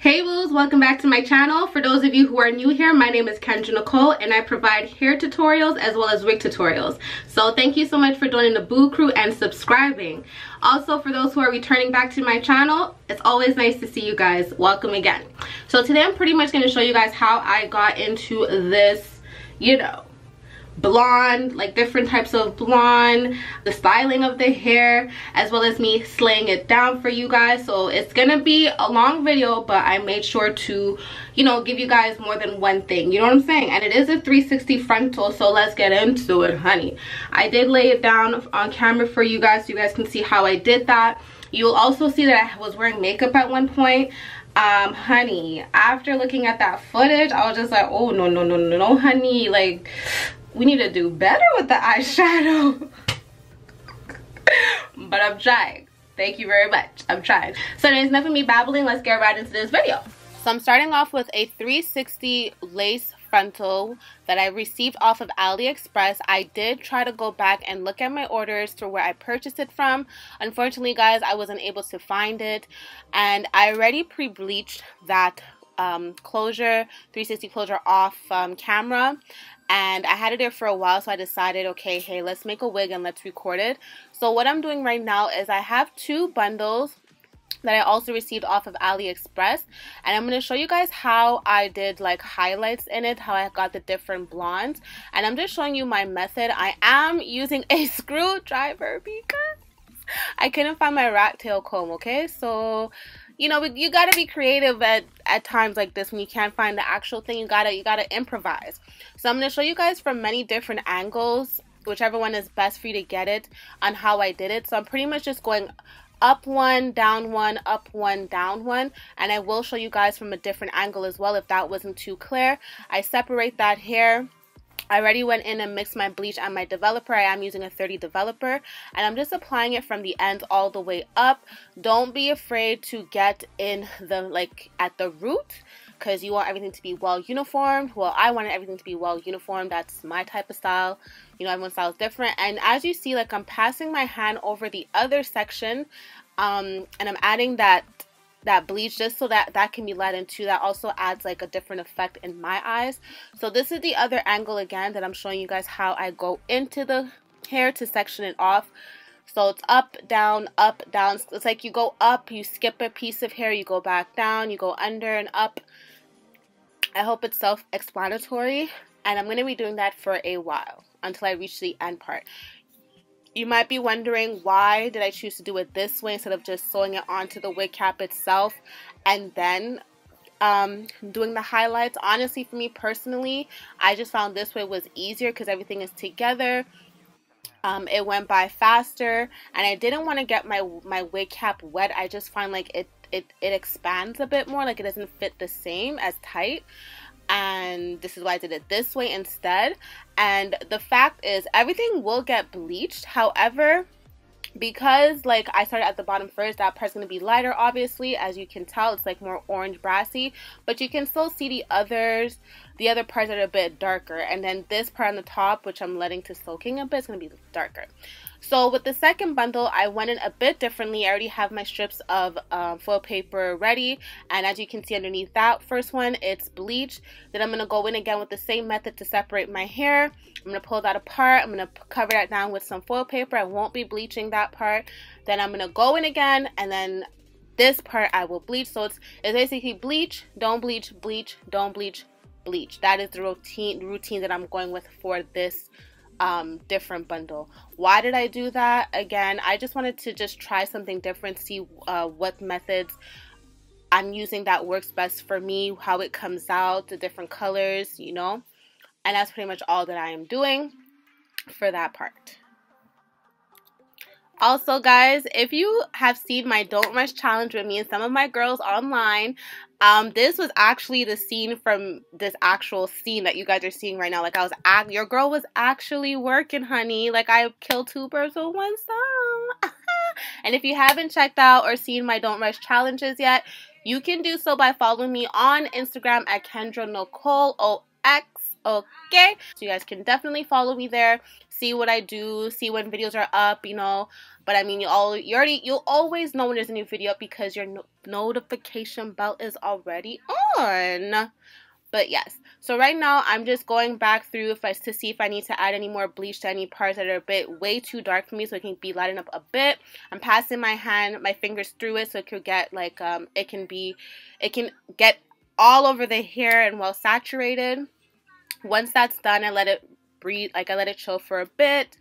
Hey boos, welcome back to my channel. For those of you who are new here, my name is Kendra Nicole and I provide hair tutorials as well as wig tutorials. So thank you so much for joining the Boo Crew and subscribing. Also, for those who are returning back to my channel, it's always nice to see you guys. Welcome again. So today I'm pretty much going to show you guys how I got into this, blonde, like different types of blonde, the styling of the hair, as well as me slaying it down for you guys. So it's gonna be a long video, but I made sure to give you guys more than one thing, you know what I'm saying? And it is a 360 frontal, so let's get into it, honey. I did lay it down on camera for you guys so you guys can see how I did that. You'll also see that I was wearing makeup at one point. Honey, after looking at that footage, I was just like, oh no, honey, like we need to do better with the eyeshadow. But I'm trying. Thank you very much. I'm trying. So there's enough of me babbling. Let's get right into this video. So I'm starting off with a 360 lace frontal that I received off of AliExpress. I did try to go back and look at my orders to where I purchased it from. Unfortunately, guys, I wasn't able to find it. And I already pre-bleached that closure, 360 closure off camera. And I had it there for a while, so I decided, okay, hey, let's make a wig and let's record it. So what I'm doing right now is I have two bundles that I also received off of AliExpress, and I'm going to show you guys how I did like highlights in it, how I got the different blondes, and I'm just showing you my method. I am using a screwdriver because I couldn't find my rat tail comb, okay? So you gotta be creative at times like this when you can't find the actual thing. You gotta improvise. So I'm gonna show you guys from many different angles, whichever one is best for you to get it, on how I did it. So I'm pretty much just going up one, down one, up one, down one, and I will show you guys from a different angle as well if that wasn't too clear. I separate that hair. I already went in and mixed my bleach and my developer. I am using a 30 developer, and I'm just applying it from the ends all the way up. Don't be afraid to get in the at the root, because you want everything to be well uniformed. Well, I wanted everything to be well uniformed. That's my type of style. Everyone's style is different. And as you see, like, I'm passing my hand over the other section, and I'm adding that bleach just so that can be let into. That also adds like a different effect in my eyes. So this is the other angle again that I'm showing you guys how I go into the hair to section it off. So it's up, down, up, down. It's like you go up, you skip a piece of hair, you go back down, you go under and up. I hope it's self-explanatory, and I'm going to be doing that for a while until I reach the end part. You might be wondering, why did I choose to do it this way instead of just sewing it onto the wig cap itself and then doing the highlights? Honestly, for me personally, I just found this way was easier because everything is together. It went by faster, and I didn't want to get my wig cap wet. I just find like it expands a bit more, like it doesn't fit the same as tight. And this is why I did it this way instead. And the fact is, everything will get bleached. However, because like I started at the bottom first, that part's going to be lighter, obviously. As you can tell, it's like more orange brassy, but you can still see the other parts that are a bit darker. And then this part on the top, which I'm letting to soaking a bit, is going to be darker. So with the second bundle, I went in a bit differently. I already have my strips of foil paper ready, and as you can see underneath that first one, it's bleach. Then I'm going to go in again with the same method to separate my hair. I'm going to pull that apart. I'm going to cover that down with some foil paper. I won't be bleaching that part. Then I'm going to go in again, and then this part I will bleach. So it's basically bleach, don't bleach, bleach, don't bleach, bleach. That is the routine that I'm going with for this different bundle. Why did I do that? Again, I just wanted to just try something different, see what methods I'm using that works best for me, how it comes out, the different colors, and that's pretty much all that I am doing for that part. Also, guys, if you have seen my Don't Rush challenge with me and some of my girls online, this was actually the scene from this actual scene that you guys are seeing right now. Like, your girl was actually working, honey. Like, I killed two birds with one stone. And if you haven't checked out or seen my Don't Rush challenges yet, you can do so by following me on Instagram at Kendra Nicole OX. Okay, so you guys can definitely follow me there, see what I do, see when videos are up, But I mean, you'll always know when there's a new video up because your notification bell is already on. But yes, so right now I'm just going back through to see if I need to add any more bleach to any parts that are a bit way too dark for me, so it can be lightened up a bit. I'm passing my fingers through it so it could get like it can get all over the hair and well saturated. Once that's done, I let it breathe, like I let it chill for a bit.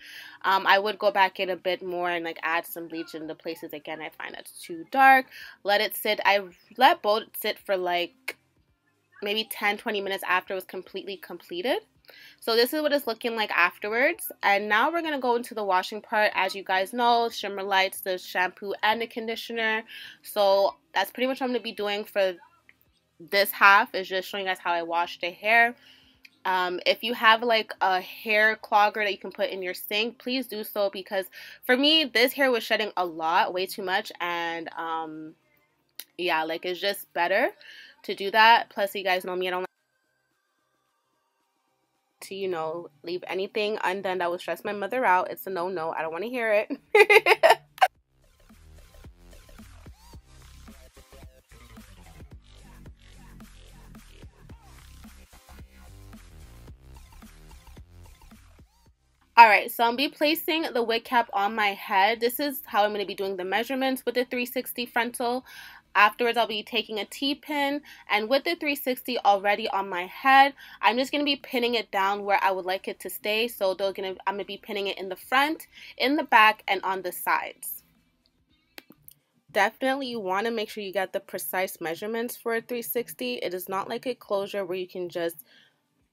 I would go back in a bit more and like add some bleach in the places again I find that's too dark. Let it sit. I let both sit for like maybe 10-20 minutes after it was completely completed. So this is what it's looking like afterwards. And now we're going to go into the washing part. As you guys know, Shimmer Lights, the shampoo and the conditioner. So that's pretty much what I'm going to be doing for this half, is just showing you guys how I wash the hair. If you have like a hair clogger that you can put in your sink, please do so, because for me, this hair was shedding a lot, way too much. And yeah, like it's just better to do that. Plus, you guys know me, I don't like to, you know, leave anything undone that would stress my mother out. It's a no-no. I don't want to hear it. Alright, so I'll be placing the wig cap on my head. This is how I'm going to be doing the measurements with the 360 frontal. Afterwards, I'll be taking a T-pin, and with the 360 already on my head, I'm just going to be pinning it down where I would like it to stay. So I'm going to be pinning it in the front, in the back, and on the sides. Definitely you want to make sure you get the precise measurements for a 360. It is not like a closure where you can just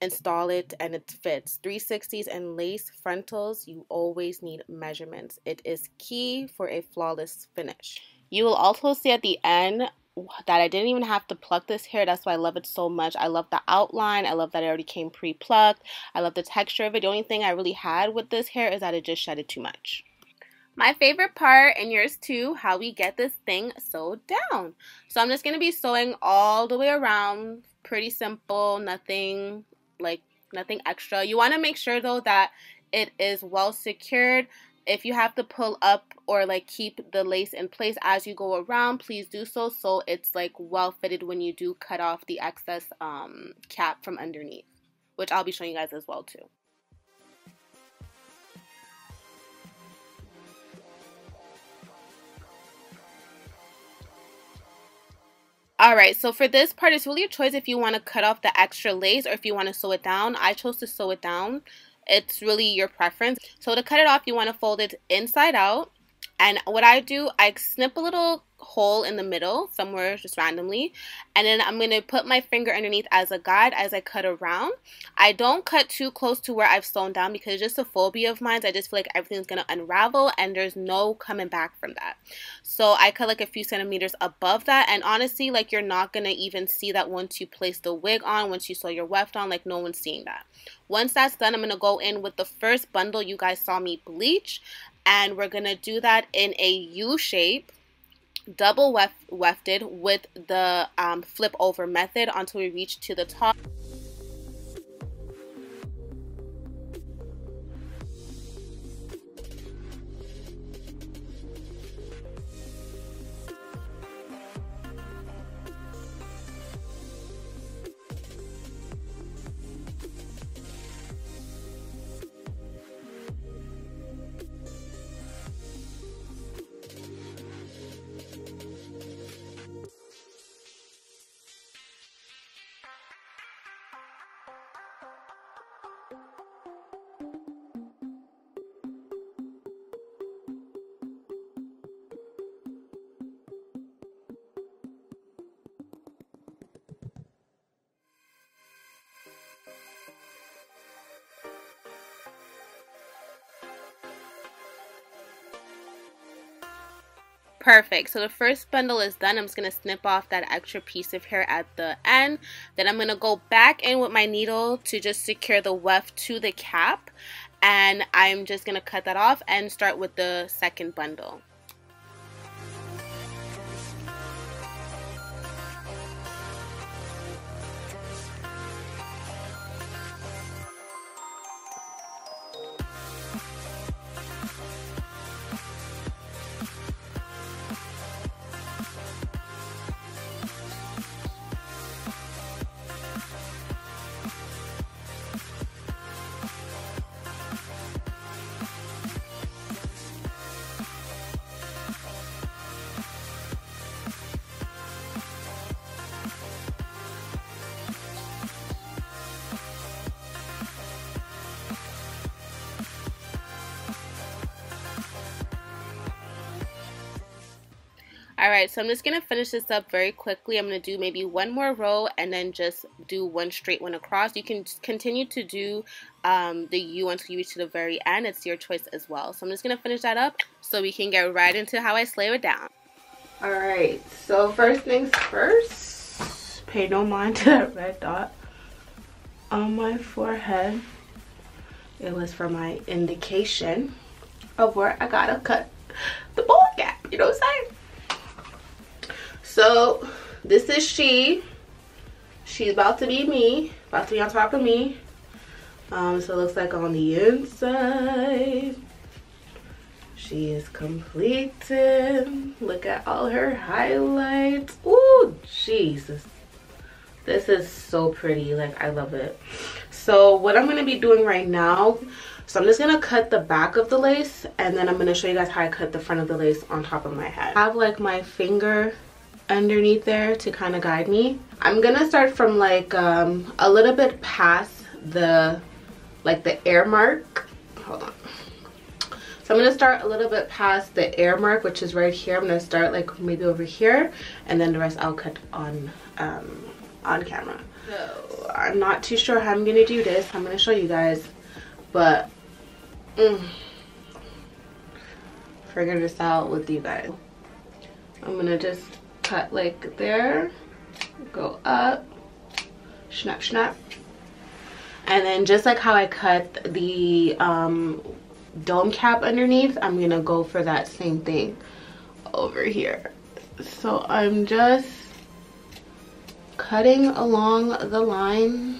install it and it fits. 360s and lace frontals, you always need measurements. It is key for a flawless finish. You will also see at the end that I didn't even have to pluck this hair. That's why I love it so much. I love the outline. I love that it already came pre-plucked. I love the texture of it. The only thing I really had with this hair is that it just shedded too much. My favorite part, and yours too, how we get this thing sewed down. So I'm just going to be sewing all the way around. Pretty simple, nothing extra. You want to make sure though that it is well secured. If you have to pull up or like keep the lace in place as you go around, please do so it's like well fitted when you do cut off the excess cap from underneath, which I'll be showing you guys as well too. Alright, so for this part, it's really your choice if you want to cut off the extra lace or if you want to sew it down. I chose to sew it down. It's really your preference. So to cut it off, you want to fold it inside out. And what I do, I snip a little hole in the middle somewhere just randomly, and then I'm going to put my finger underneath as a guide as I cut around. I don't cut too close to where I've sewn down because it's just a phobia of mine. I just feel like everything's going to unravel and there's no coming back from that. So I cut like a few centimeters above that, and honestly, like you're not going to even see that once you place the wig on, once you sew your weft on, like no one's seeing that. Once that's done, I'm going to go in with the first bundle you guys saw me bleach, and we're going to do that in a U shape, double wefted with the flip over method until we reach to the top. Perfect. So the first bundle is done. I'm just going to snip off that extra piece of hair at the end. Then I'm going to go back in with my needle to just secure the weft to the cap. And I'm just going to cut that off and start with the second bundle. Alright, so I'm just going to finish this up very quickly. I'm going to do maybe one more row and then just do one straight one across. You can continue to do the U until you reach to the very end. It's your choice as well. So I'm just going to finish that up so we can get right into how I slay it down. Alright, so first things first, pay no mind to that red dot on my forehead. It was for my indication of where I gotta cut the ball gap, you know what I'm saying? So this is she's about to be me, about to be on top of me. So it looks like on the inside she is completed. Look at all her highlights. Ooh, Jesus, this is so pretty. Like, I love it. So what I'm going to be doing right now, so I'm just going to cut the back of the lace, and then I'm going to show you guys how I cut the front of the lace on top of my head. I have like my finger underneath there to kind of guide me. I'm gonna start from like a little bit past the air mark. Hold on. So I'm gonna start a little bit past the air mark, which is right here. I'm gonna start like maybe over here, and then the rest I'll cut on camera. So I'm not too sure how I'm gonna do this. I'm gonna show you guys, but figure this out with you guys. I'm gonna just cut like there, go up, snap snap, and then just like how I cut the dome cap underneath, I'm gonna go for that same thing over here. So I'm just cutting along the line,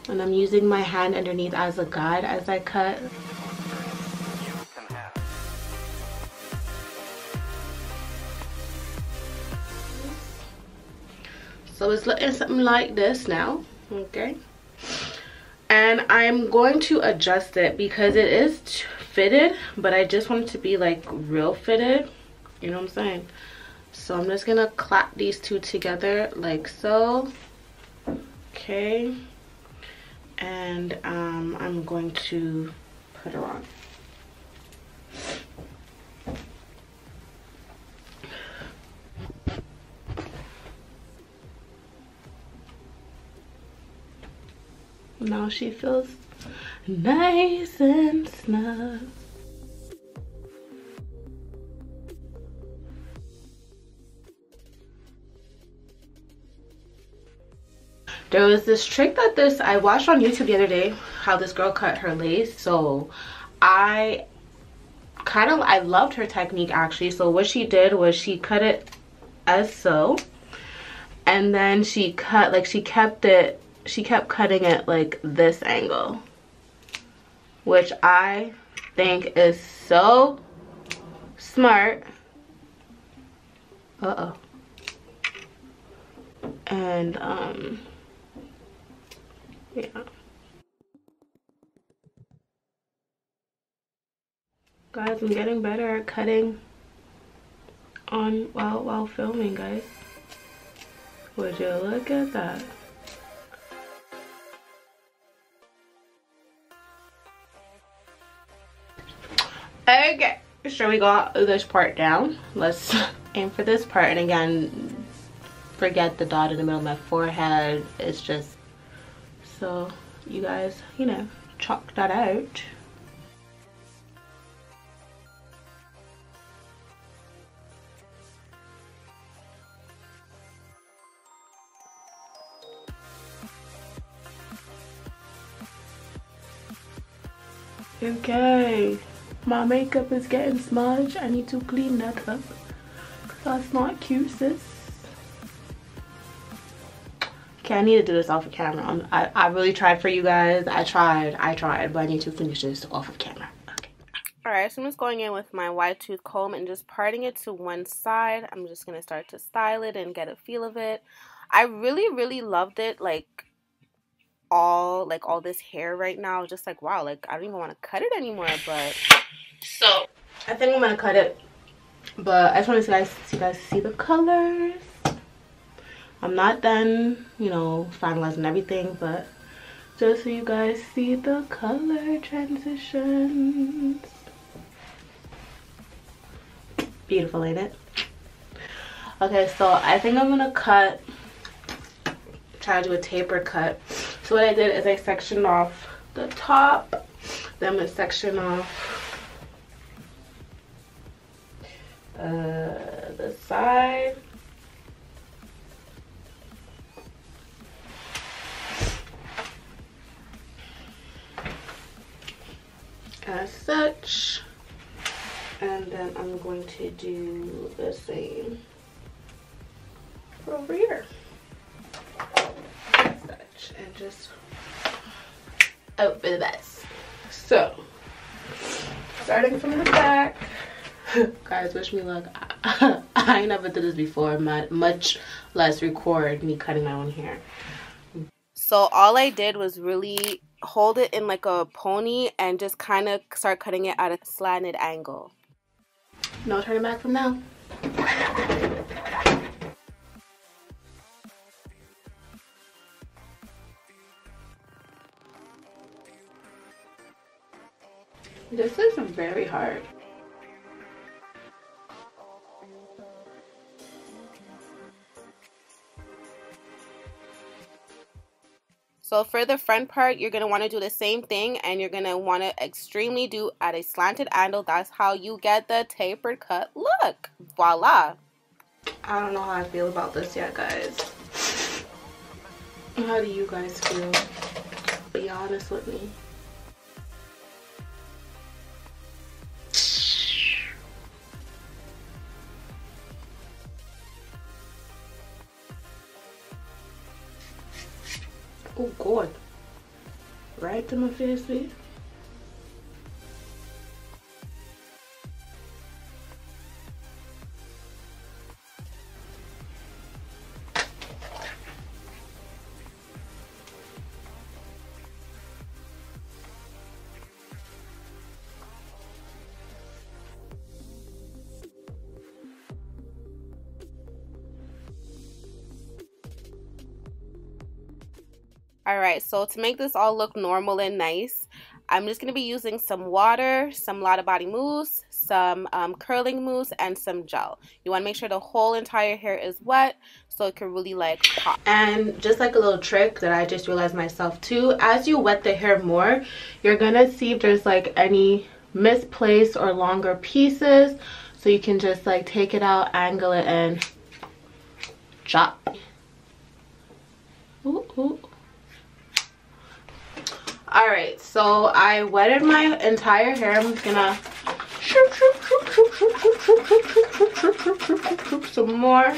and I'm using my hand underneath as a guide as I cut. So it's looking something like this now, okay? And I'm going to adjust it because it is fitted, but I just want it to be like real fitted, you know what I'm saying? So I'm just gonna clap these two together like so, okay? And I'm going to put her on. Now she feels nice and snug. There was this trick that I watched on YouTube the other day, how this girl cut her lace. So I loved her technique actually. So what she did was she cut it as so, and then she cut, like she kept cutting it like this angle, which I think is so smart. And yeah, guys, I'm getting better at cutting on while filming, guys. Would you look at that? Okay, so we got this part down. Let's aim for this part, and again, forget the dot in the middle of my forehead. It's just so you guys, you know, chalk that out. Okay, my makeup is getting smudged. I need to clean that up. That's not cute, sis. Okay, I need to do this off of camera. I really tried for you guys. I tried, but I need to finish this off of camera. Okay. Alright, so I'm just going in with my wide tooth comb and just parting it to one side. I'm just going to start to style it and get a feel of it. I really loved it, like all this hair right now. Just like, wow, like I don't even want to cut it anymore. But so I think I'm gonna cut it, but I just want to you guys see the colors. I'm not done, you know, finalizing everything, but just so you guys see the color transitions. Beautiful, ain't it? Okay, so I think I'm gonna try to do a taper cut. So what I did is I sectioned off the top, then I'm gonna section off the side. As such, and then I'm going to do the same for over here. As such, and just hope for the best. So, starting from the back, guys, wish me luck. I never did this before, much less record me cutting my own hair. So all I did was really hold it in like a pony and just kind of start cutting it at a slanted angle. No turning back from now. This is very hard. So for the front part, you're going to want to do the same thing, and you're going to want to extremely do at a slanted angle. That's how you get the tapered cut look. Voila. I don't know how I feel about this yet, guys. How do you guys feel? Be honest with me. Oh God, right to my face, please. Alright, so to make this all look normal and nice, I'm just going to be using some water, some Lotta body mousse, some curling mousse, and some gel. You want to make sure the whole entire hair is wet so it can really like pop. And just like a little trick that I just realized myself too, as you wet the hair more, you're going to see if there's like any misplaced or longer pieces. So you can just like take it out, angle it, and chop. Ooh, ooh. Alright, so I wetted my entire hair. I'm just gonna some more.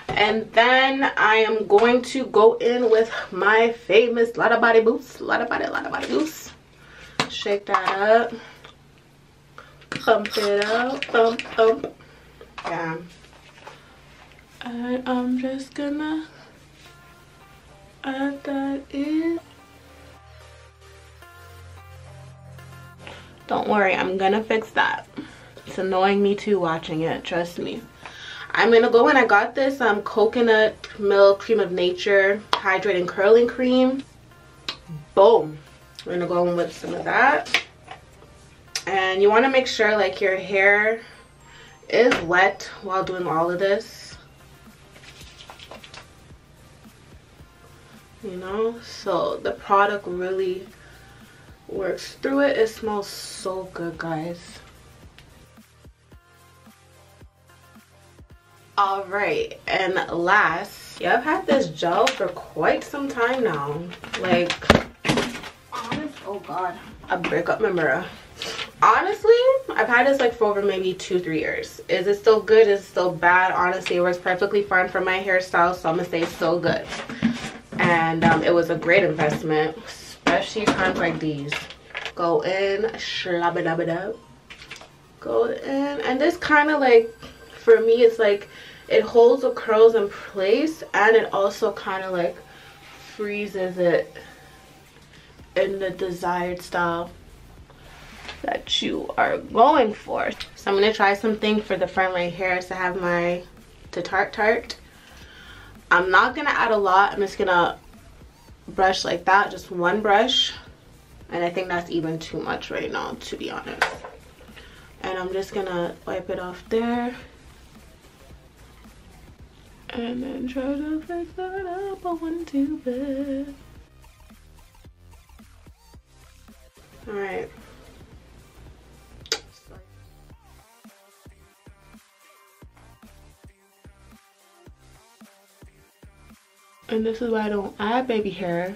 And then I am going to go in with my famous Lotta body mousse. Lotta body mousse. Shake that up. Pump it out. Pump, pump. Yeah. And I'm just gonna add that in. Don't worry, I'm gonna fix that. It's annoying me too watching it, trust me. I'm gonna go in, I got this coconut milk cream of nature hydrating curling cream. Boom. We're gonna go in with some of that. And you wanna make sure like your hair is wet while doing all of this. You know, so the product really works through it. It smells so good, guys. All right, and last, yeah, I've had this gel for quite some time now. Like, honest, oh God, I break up my mirror. Honestly, I've had this like for over maybe 2-3 years. Is it still good? Is it still bad? Honestly, it works perfectly fine for my hairstyle, so I'm gonna say it's so good. And it was a great investment, especially times like these. Go in, shlabba-dabba-dab. Go in, and this kind of like, for me, it's like it holds the curls in place, and it also kind of like freezes it in the desired style that you are going for. So I'm gonna try something for the front right here. So I have my Tarte. I'm not gonna add a lot. I'm just gonna brush like that, just one brush, and I think that's even too much right now, to be honest. And I'm just gonna wipe it off there. And then try to fix that up. I want to bed. Alright. And this is why I don't add baby hair,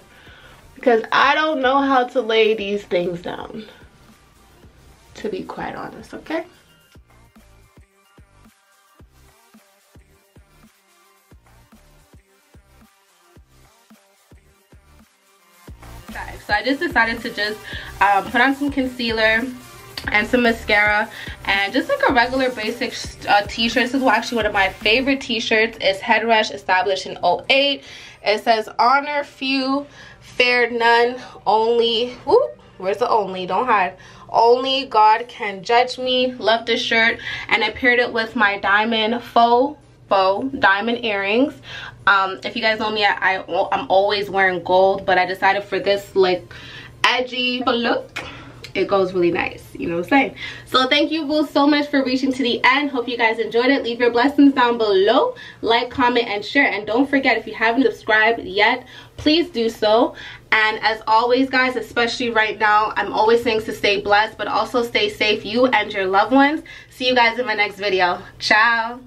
because I don't know how to lay these things down, to be quite honest, okay? So I just decided to just put on some concealer and some mascara and just like a regular basic t-shirt. This is actually one of my favorite t-shirts. It's Head Rush, established in 2008. It says honor few, fear none, only, whoop, where's the only, don't hide, only God can judge me. Love this shirt. And I paired it with my diamond faux diamond earrings. If you guys know me, I'm always wearing gold, but I decided for this like edgy look, it goes really nice, you know what I'm saying? So thank you boo so much for reaching to the end. Hope you guys enjoyed it. Leave your blessings down below, like, comment, and share. And don't forget, if you haven't subscribed yet, please do so. And as always guys, especially right now, I'm always saying to stay blessed, but also stay safe, you and your loved ones. See you guys in my next video. Ciao.